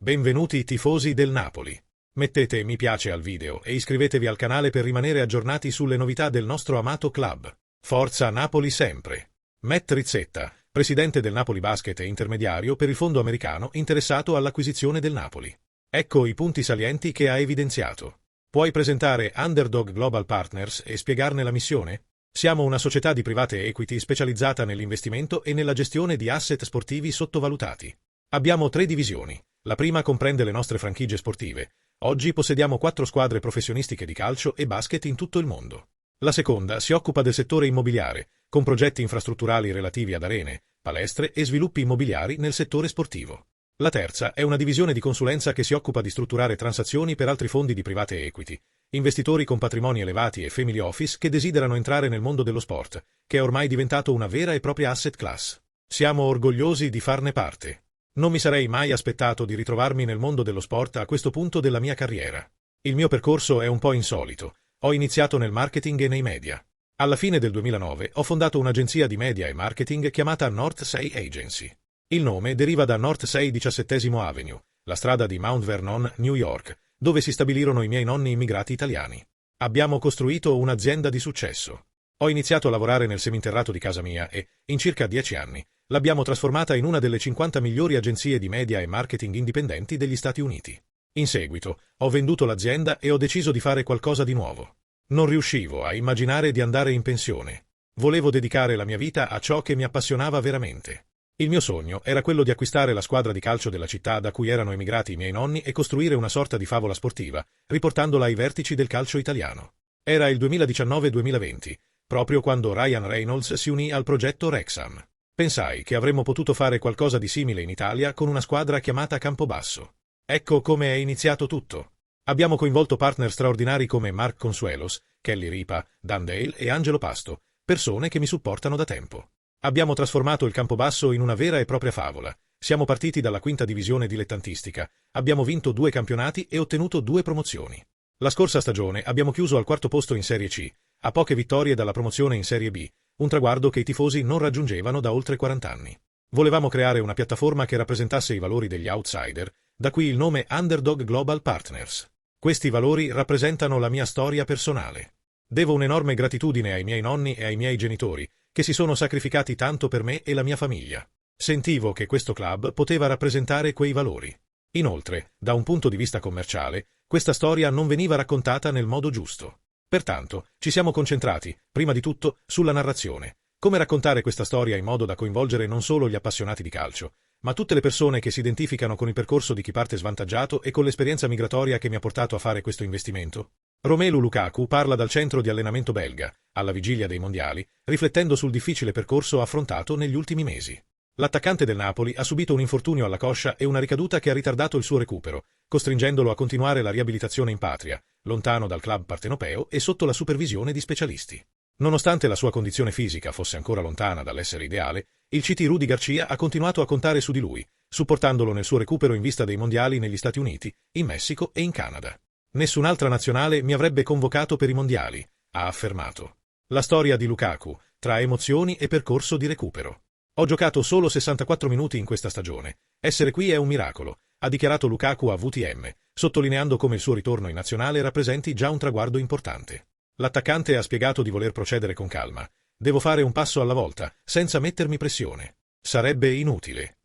Benvenuti tifosi del Napoli. Mettete mi piace al video e iscrivetevi al canale per rimanere aggiornati sulle novità del nostro amato club. Forza Napoli sempre. Matt Rizzetta, presidente del Napoli Basket e intermediario per il fondo americano interessato all'acquisizione del Napoli. Ecco i punti salienti che ha evidenziato. Puoi presentare Underdog Global Partners e spiegarne la missione? Siamo una società di private equity specializzata nell'investimento e nella gestione di asset sportivi sottovalutati. Abbiamo 3 divisioni. La prima comprende le nostre franchigie sportive. Oggi possediamo 4 squadre professionistiche di calcio e basket in tutto il mondo. La seconda si occupa del settore immobiliare, con progetti infrastrutturali relativi ad arene, palestre e sviluppi immobiliari nel settore sportivo. La terza è una divisione di consulenza che si occupa di strutturare transazioni per altri fondi di private equity, investitori con patrimoni elevati e family office che desiderano entrare nel mondo dello sport, che è ormai diventato una vera e propria asset class. Siamo orgogliosi di farne parte. Non mi sarei mai aspettato di ritrovarmi nel mondo dello sport a questo punto della mia carriera. Il mio percorso è un po' insolito. Ho iniziato nel marketing e nei media. Alla fine del 2009 ho fondato un'agenzia di media e marketing chiamata North 6 Agency. Il nome deriva da North 6 17th Avenue, la strada di Mount Vernon, New York, dove si stabilirono i miei nonni immigrati italiani. Abbiamo costruito un'azienda di successo. Ho iniziato a lavorare nel seminterrato di casa mia e, in circa 10 anni, l'abbiamo trasformata in una delle 50 migliori agenzie di media e marketing indipendenti degli Stati Uniti. In seguito, ho venduto l'azienda e ho deciso di fare qualcosa di nuovo. Non riuscivo a immaginare di andare in pensione. Volevo dedicare la mia vita a ciò che mi appassionava veramente. Il mio sogno era quello di acquistare la squadra di calcio della città da cui erano emigrati i miei nonni e costruire una sorta di favola sportiva, riportandola ai vertici del calcio italiano. Era il 2019-2020, proprio quando Ryan Reynolds si unì al progetto Wrexham. Pensai che avremmo potuto fare qualcosa di simile in Italia con una squadra chiamata Campobasso. Ecco come è iniziato tutto. Abbiamo coinvolto partner straordinari come Mark Consuelos, Kelly Ripa, Dan Dale e Angelo Pasto, persone che mi supportano da tempo. Abbiamo trasformato il Campobasso in una vera e propria favola. Siamo partiti dalla 5ª divisione dilettantistica, abbiamo vinto 2 campionati e ottenuto 2 promozioni. La scorsa stagione abbiamo chiuso al 4º posto in Serie C, a poche vittorie dalla promozione in Serie B, un traguardo che i tifosi non raggiungevano da oltre 40 anni. Volevamo creare una piattaforma che rappresentasse i valori degli outsider, da qui il nome Underdog Global Partners. Questi valori rappresentano la mia storia personale. Devo un'enorme gratitudine ai miei nonni e ai miei genitori, che si sono sacrificati tanto per me e la mia famiglia. Sentivo che questo club poteva rappresentare quei valori. Inoltre, da un punto di vista commerciale, questa storia non veniva raccontata nel modo giusto. Pertanto, ci siamo concentrati, prima di tutto, sulla narrazione. Come raccontare questa storia in modo da coinvolgere non solo gli appassionati di calcio, ma tutte le persone che si identificano con il percorso di chi parte svantaggiato e con l'esperienza migratoria che mi ha portato a fare questo investimento. Romelu Lukaku parla dal centro di allenamento belga, alla vigilia dei mondiali, riflettendo sul difficile percorso affrontato negli ultimi mesi. L'attaccante del Napoli ha subito un infortunio alla coscia e una ricaduta che ha ritardato il suo recupero, costringendolo a continuare la riabilitazione in patria, lontano dal club partenopeo e sotto la supervisione di specialisti. Nonostante la sua condizione fisica fosse ancora lontana dall'essere ideale, il CT Rudy Garcia ha continuato a contare su di lui, supportandolo nel suo recupero in vista dei mondiali negli Stati Uniti, in Messico e in Canada. Nessun'altra nazionale mi avrebbe convocato per i mondiali, ha affermato. La storia di Lukaku, tra emozioni e percorso di recupero. Ho giocato solo 64 minuti in questa stagione. Essere qui è un miracolo, ha dichiarato Lukaku a VTM, sottolineando come il suo ritorno in nazionale rappresenti già un traguardo importante. L'attaccante ha spiegato di voler procedere con calma. Devo fare un passo alla volta, senza mettermi pressione. Sarebbe inutile.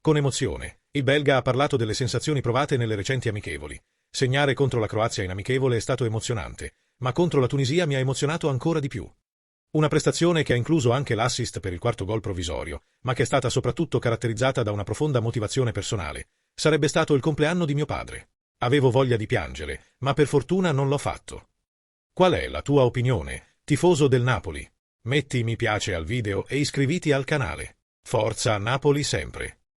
Con emozione, il belga ha parlato delle sensazioni provate nelle recenti amichevoli. Segnare contro la Croazia in amichevole è stato emozionante, ma contro la Tunisia mi ha emozionato ancora di più. Una prestazione che ha incluso anche l'assist per il 4º gol provvisorio, ma che è stata soprattutto caratterizzata da una profonda motivazione personale. Sarebbe stato il compleanno di mio padre. Avevo voglia di piangere, ma per fortuna non l'ho fatto. Qual è la tua opinione, tifoso del Napoli? Metti mi piace al video e iscriviti al canale. Forza Napoli sempre!